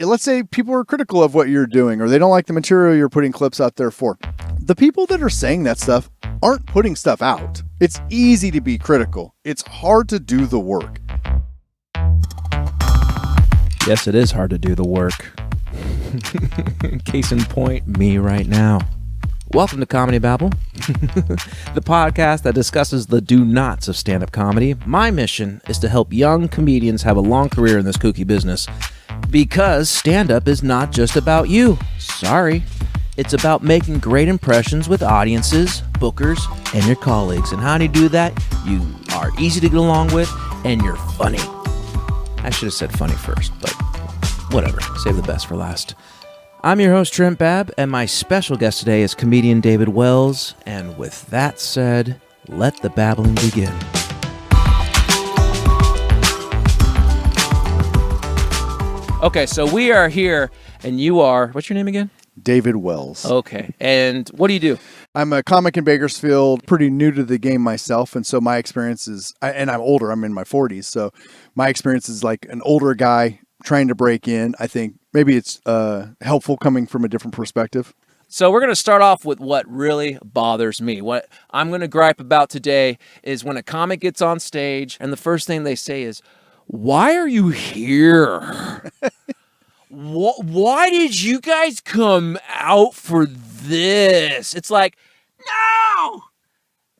let's say people are critical of what you're doing or they don't like the material you're putting clips out there for. The people that are saying that stuff aren't putting stuff out. It's easy to be critical. It's hard to do the work. Yes, it is hard to do the work. Case in point, me right now. Welcome to Comedy Babble, the podcast that discusses the do-nots of stand-up comedy. My mission is to help young comedians have a long career in this kooky business, because stand-up is not just about you. Sorry. It's about making great impressions with audiences, bookers, and your colleagues. And how do you do that? You are easy to get along with, and you're funny. I should have said funny first, but whatever. Save the best for last. I'm your host, Trent Babb, and my special guest today is comedian David Wells. And with that said, let the babbling begin. Okay, so we are here, and you are, what's your name again? David Wells. Okay, and what do you do? I'm a comic in Bakersfield, pretty new to the game myself, and so my experience is, and I'm older, I'm in my 40s, so my experience is like an older guy trying to break in. I think maybe it's helpful coming from a different perspective. So we're going to start off with what really bothers me. What I'm going to gripe about today is when a comic gets on stage and the first thing they say is, "Why are you here? Why did you guys come out for this?" It's like,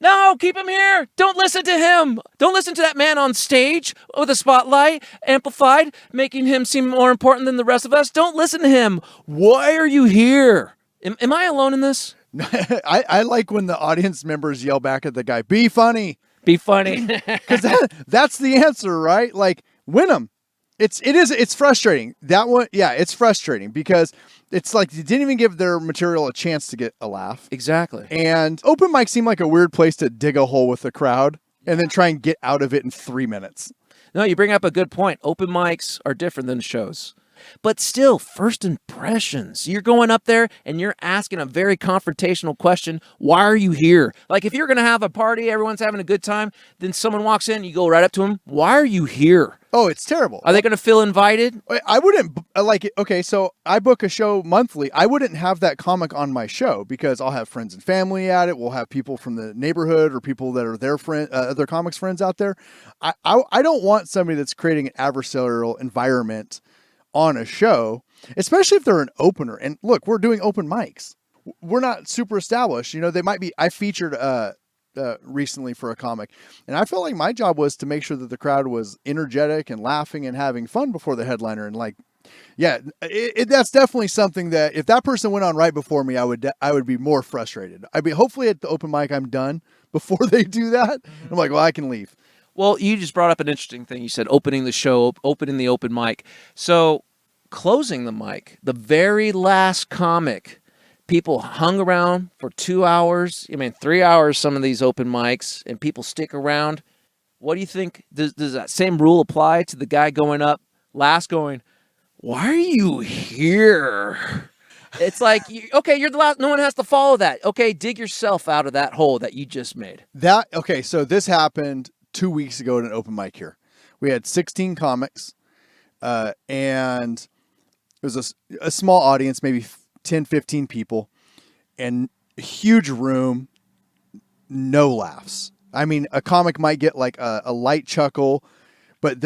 no, keep him here. Don't listen to him. Don't listen to that man on stage with a spotlight amplified, making him seem more important than the rest of us. Don't listen to him. Why are you here? Am I alone in this? I like when the audience members yell back at the guy, "Be funny." Be funny. Because that's the answer, right? Like, win them. It's frustrating. That one, yeah, it's frustrating because it's like you didn't even give their material a chance to get a laugh. Exactly. And open mic seemed like a weird place to dig a hole with the crowd and then try and get out of it in 3 minutes. No, you bring up a good point. Open mics are different than shows. But still, first impressions. You're going up there and you're asking a very confrontational question. Why are you here? Like if you're going to have a party, everyone's having a good time, then someone walks in, you go right up to them. Why are you here? Oh, it's terrible. Are they going to feel invited? I wouldn't like it. Okay, so I book a show monthly. I wouldn't have that comic on my show because I'll have friends and family at it. We'll have people from the neighborhood or people that are their friend, other comics friends out there. I don't want somebody that's creating an adversarial environment on a show, especially if they're an opener. And look, we're doing open mics. We're not super established. You know, they might be. I featured recently for a comic, and I felt like my job was to make sure that the crowd was energetic and laughing and having fun before the headliner. And like, yeah, that's definitely something that if that person went on right before me, I would be more frustrated. I'd be hopefully at the open mic I'm done before they do that. I'm like, well, I can leave. Well, you just brought up an interesting thing. You said opening the show, opening the open mic. So closing the mic, the very last comic, people hung around for 2 hours. 3 hours, some of these open mics, and people stick around. What do you think? Does that same rule apply to the guy going up last going, "Why are you here?" It's like, okay, you're the last. No one has to follow that. Okay, dig yourself out of that hole that you just made. Okay, so this happened 2 weeks ago at an open mic here. We had 16 comics, and it was a small audience, maybe 10, 15 people, and a huge room, no laughs. I mean, a comic might get like a light chuckle, but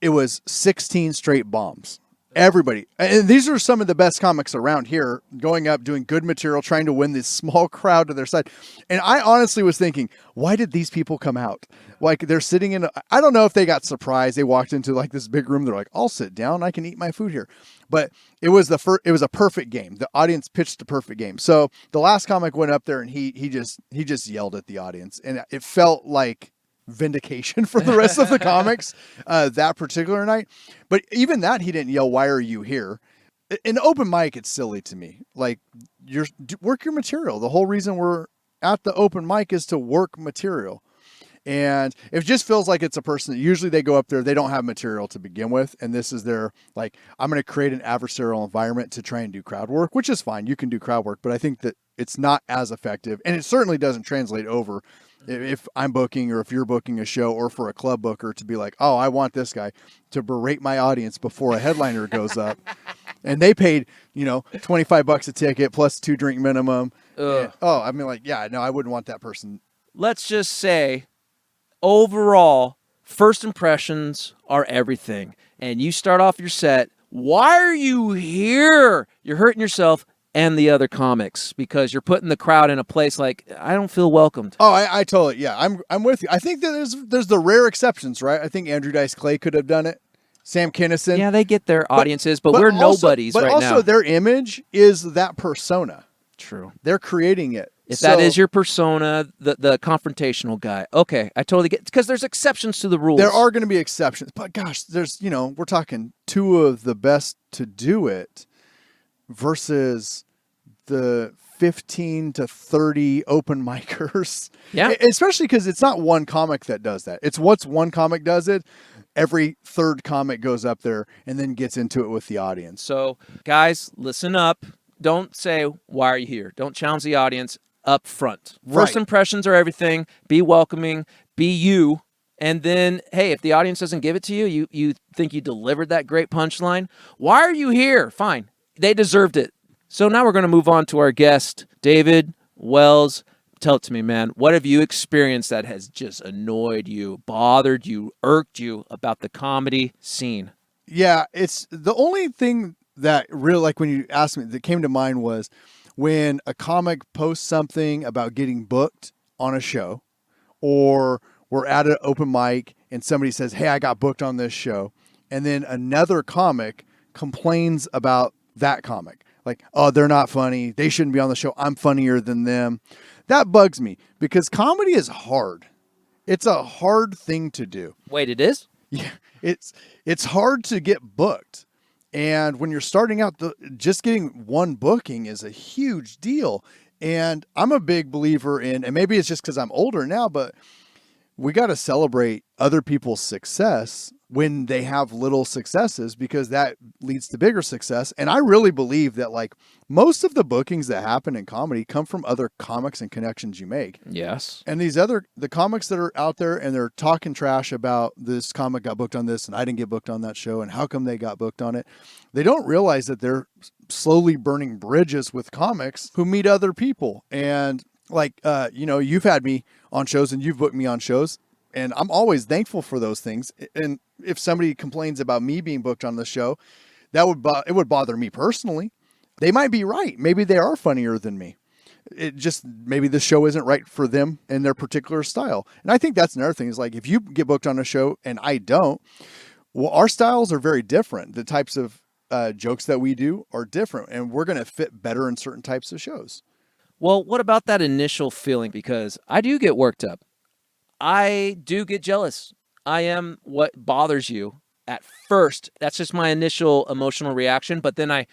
it was 16 straight bombs. Everybody. And these are some of the best comics around here, going up, doing good material, trying to win this small crowd to their side. And I honestly was thinking, why did these people come out? Like they're sitting in, I don't know if they got surprised. They walked into like this big room. They're like, "I'll sit down. I can eat my food here." But it was a perfect game. The audience pitched a perfect game. So the last comic went up there and he just yelled at the audience, and it felt like vindication for the rest of the comics that particular night. But even that, he didn't yell, "Why are you here?" In open mic, it's silly to me. Like, work your material. The whole reason we're at the open mic is to work material. And it just feels like it's a person that usually they go up there, they don't have material to begin with. And this is their, like, I'm going to create an adversarial environment to try and do crowd work, which is fine. You can do crowd work, but I think that it's not as effective. And it certainly doesn't translate over if I'm booking or if you're booking a show or for a club booker to be like, "Oh, I want this guy to berate my audience before a headliner goes up." And they paid, $25 a ticket plus 2-drink minimum. Ugh. I mean, like, yeah, no, I wouldn't want that person. Let's just say, overall, first impressions are everything. And you start off your set, why are you here? You're hurting yourself and the other comics because you're putting the crowd in a place like, I don't feel welcomed. Oh, I totally, yeah, I'm with you. I think that there's the rare exceptions, right? I think Andrew Dice Clay could have done it. Sam Kinison. Yeah, they get their audiences, but we're also, nobodies right now. But also their image is that persona. True. They're creating it. If that is your persona, the confrontational guy, okay, I totally get, because there's exceptions to the rules. There are going to be exceptions, but gosh, there's, we're talking 2 of the best to do it versus the 15 to 30 open micers. Yeah. Especially because it's not one comic that does that. It's once one comic does it, every third comic goes up there and then gets into it with the audience. So, guys, listen up. Don't say, why are you here? Don't challenge the audience up front. First impressions are everything. Be welcoming. Be you. And then, hey, if the audience doesn't give it to you, you think you delivered that great punchline, why are you here? Fine. They deserved it. So now we're going to move on to our guest, David Wells. Tell it to me, man. What have you experienced that has just annoyed you, bothered you, irked you about the comedy scene? Yeah, it's the only thing that really, like when you asked me, that came to mind was when a comic posts something about getting booked on a show, or we're at an open mic and somebody says, hey, I got booked on this show. And then another comic complains about that comic. Like, oh, they're not funny. They shouldn't be on the show. I'm funnier than them. That bugs me because comedy is hard. It's a hard thing to do. Wait, it is? Yeah, it's hard to get booked. And when you're starting out, just getting one booking is a huge deal. And I'm a big believer in, and maybe it's just because I'm older now, but we got to celebrate other people's success when they have little successes, because that leads to bigger success. And I really believe that like most of the bookings that happen in comedy come from other comics and connections you make. Yes. And the comics that are out there and they're talking trash about this comic got booked on this and I didn't get booked on that show and how come they got booked on it, they don't realize that they're slowly burning bridges with comics who meet other people. And like, you've had me on shows and you've booked me on shows, and I'm always thankful for those things. And if somebody complains about me being booked on the show, it would bother me personally. They might be right. Maybe they are funnier than me. Maybe the show isn't right for them and their particular style. And I think that's another thing is like, if you get booked on a show and I don't, well, our styles are very different. The types of jokes that we do are different, and we're going to fit better in certain types of shows. Well, what about that initial feeling? Because I do get worked up. I do get jealous. I am what bothers you at first. That's just my initial emotional reaction. But then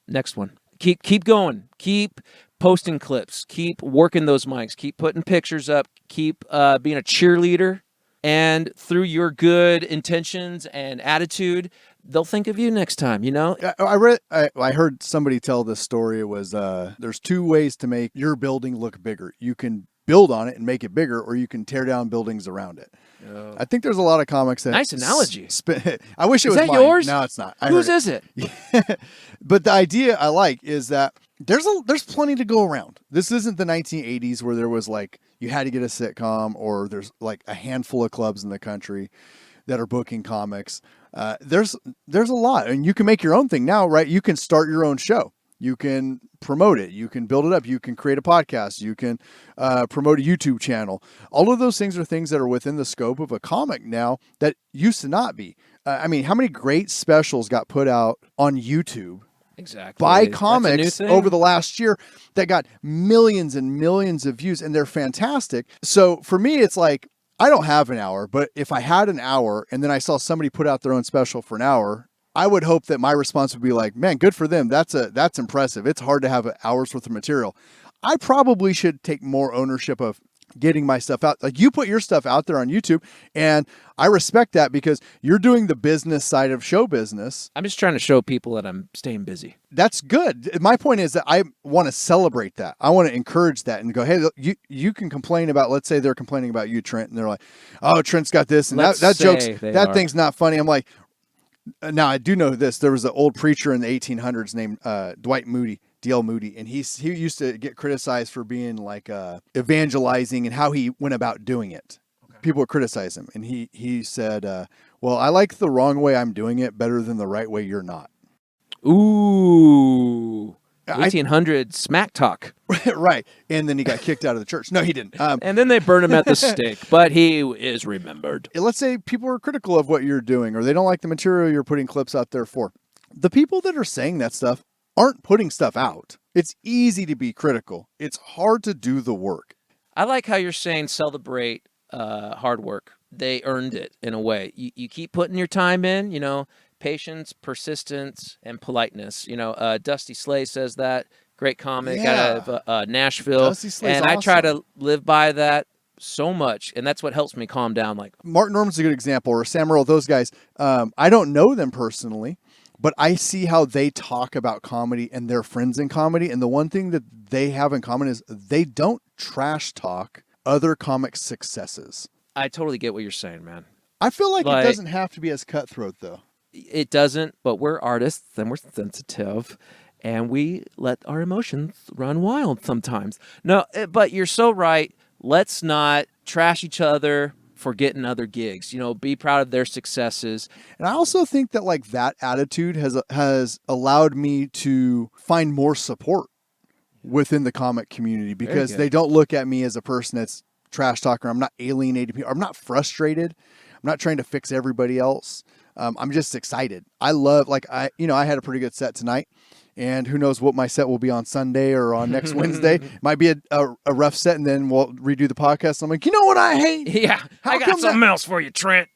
next one. Keep going. Keep posting clips. Keep working those mics. Keep putting pictures up. Keep being a cheerleader. And through your good intentions and attitude, they'll think of you next time, I heard somebody tell this story. It was, there's 2 ways to make your building look bigger. You can build on it and make it bigger, or you can tear down buildings around it. Oh. I think there's a lot of comics that... Nice analogy. I wish it was mine. Is that yours? No, it's not. Whose is it? But the idea I like is that there's plenty to go around. This isn't the 1980s where there was like, you had to get a sitcom, or there's like a handful of clubs in the country that are booking comics. There's a lot, and you can make your own thing now, right? You can start your own show. You can promote it. You can build it up. You can create a podcast. You can promote a YouTube channel. All of those things are things that are within the scope of a comic now that used to not be. How many great specials got put out on YouTube? Exactly. By comics over the last year that got millions and millions of views, and they're fantastic. So for me, it's like, I don't have an hour, but if I had an hour and then I saw somebody put out their own special for an hour, I would hope that my response would be like, man, good for them. That's impressive. It's hard to have an hour's worth of material. I probably should take more ownership of getting my stuff out. Like, you put your stuff out there on YouTube, and I respect that because you're doing the business side of show business. I'm just trying to show people that I'm staying busy. That's good. My point is that I want to celebrate that. I want to encourage that and go, hey, you can complain about, let's say they're complaining about you, Trent, and they're like, oh, Trent's got this, and that joke's, that thing's not funny. I'm like, Now, I do know this. There was an old preacher in the 1800s named Dwight Moody, D.L. Moody, and he used to get criticized for being like evangelizing and how he went about doing it. Okay. People would criticize him, and he said, well, I like the wrong way I'm doing it better than the right way you're not. Ooh. 1800 smack talk. Right. And then he got kicked out of the church. No, he didn't. And then they burned him at the stake, but he is remembered. Let's say people are critical of what you're doing, or they don't like the material you're putting clips out there for. The people that are saying that stuff aren't putting stuff out. It's easy to be critical. It's hard to do the work. I like how you're saying celebrate hard work. They earned it in a way. You keep putting your time in, patience, persistence, and politeness. Dusty Slay says that. Great comic out of Nashville. Dusty Slay's and awesome. I try to live by that so much, and that's what helps me calm down. Like Martin Norman's a good example, or Sam Earl, those guys. I don't know them personally, but I see how they talk about comedy and their friends in comedy. And the one thing that they have in common is they don't trash talk other comics' successes. I totally get what you're saying, man. I feel like it doesn't have to be as cutthroat, though. It doesn't, but we're artists and we're sensitive and we let our emotions run wild sometimes. No, but you're so right. Let's not trash each other for getting other gigs. Be proud of their successes. And I also think that like that attitude has allowed me to find more support within the comic community because they don't look at me as a person that's trash talker. I'm not alienating people. I'm not frustrated. I'm not trying to fix everybody else. I'm just excited. I love, I had a pretty good set tonight, and who knows what my set will be on Sunday or on next Wednesday. Might be a rough set, and then we'll redo the podcast. I'm like, you know what I hate? Yeah, I got something else for you, Trent.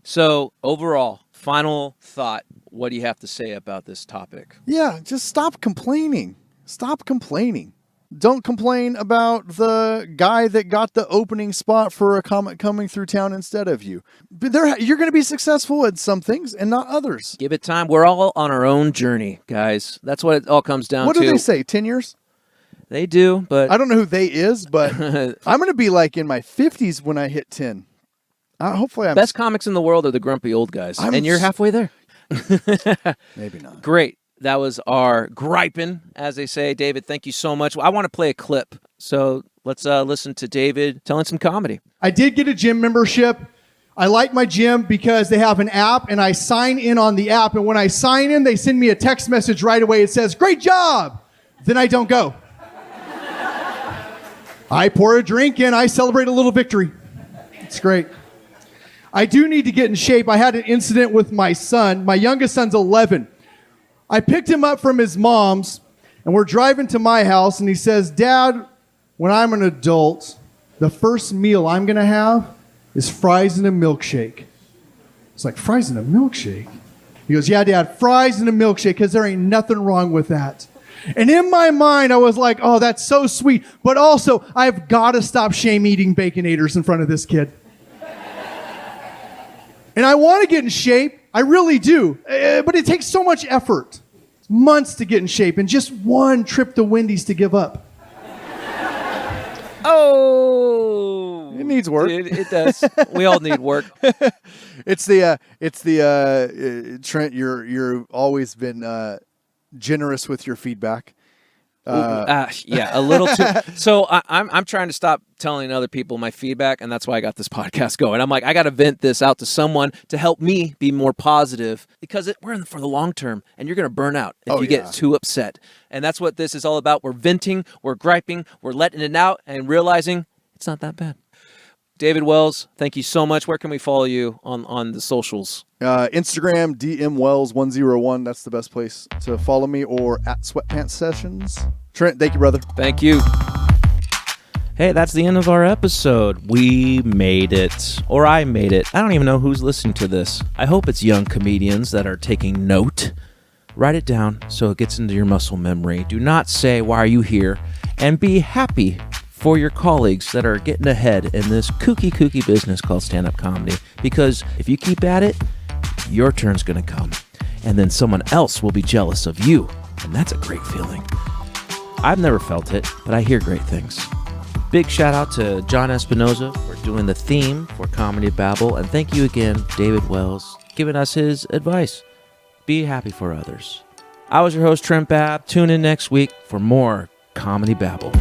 So overall, final thought, what do you have to say about this topic? Yeah, just stop complaining. Stop complaining. Don't complain about the guy that got the opening spot for a comic coming through town instead of you. But you're going to be successful at some things and not others. Give it time. We're all on our own journey, guys. That's what it all comes down to. What do they say, 10 years? They do, but... I don't know who they is, but I'm going to be like in my 50s when I hit 10. Hopefully I'm... Best comics in the world are the grumpy old guys, and you're halfway there. Maybe not. Great. That was our griping, as they say. David, thank you so much. I want to play a clip, so let's listen to David telling some comedy. I did get a gym membership. I like my gym because they have an app, and I sign in on the app, and when I sign in, they send me a text message right away. It says, "Great job!" Then I don't go. I pour a drink, and I celebrate a little victory. It's great. I do need to get in shape. I had an incident with my son. My youngest son's 11. I picked him up from his mom's, and we're driving to my house, and he says, "Dad, when I'm an adult, the first meal I'm going to have is fries and a milkshake." It's like, fries and a milkshake? He goes, "Yeah, Dad, fries and a milkshake, because there ain't nothing wrong with that." And in my mind, I was like, oh, that's so sweet. But also, I've got to stop shame eating Baconators in front of this kid. And I want to get in shape. I really do. But it takes so much effort. It's months to get in shape and just one trip to Wendy's to give up. Oh, it needs work. It does. We all need work. It's Trent. You're always been generous with your feedback. Yeah, a little too. So I'm trying to stop telling other people my feedback, and that's why I got this podcast going. I'm like, I got to vent this out to someone to help me be more positive, because we're in for the long term, and you're going to burn out if you get too upset. And that's what this is all about. We're venting, we're griping, we're letting it out, and realizing it's not that bad. David Wells, thank you so much. Where can we follow you on the socials? Instagram, DMWells101. That's the best place to follow me, or at Sweatpants Sessions. Trent, thank you, brother. Thank you. Hey, that's the end of our episode. We made it. Or I made it. I don't even know who's listening to this. I hope it's young comedians that are taking note. Write it down so it gets into your muscle memory. Do not say, "Why are you here?" And be happy for your colleagues that are getting ahead in this kooky business called stand-up comedy. Because if you keep at it, your turn's going to come. And then someone else will be jealous of you. And that's a great feeling. I've never felt it, but I hear great things. Big shout out to John Espinoza for doing the theme for Comedy Babble. And thank you again, David Wells, giving us his advice. be happy for others. I was your host, Trent Babb. Tune in next week for more Comedy Babble.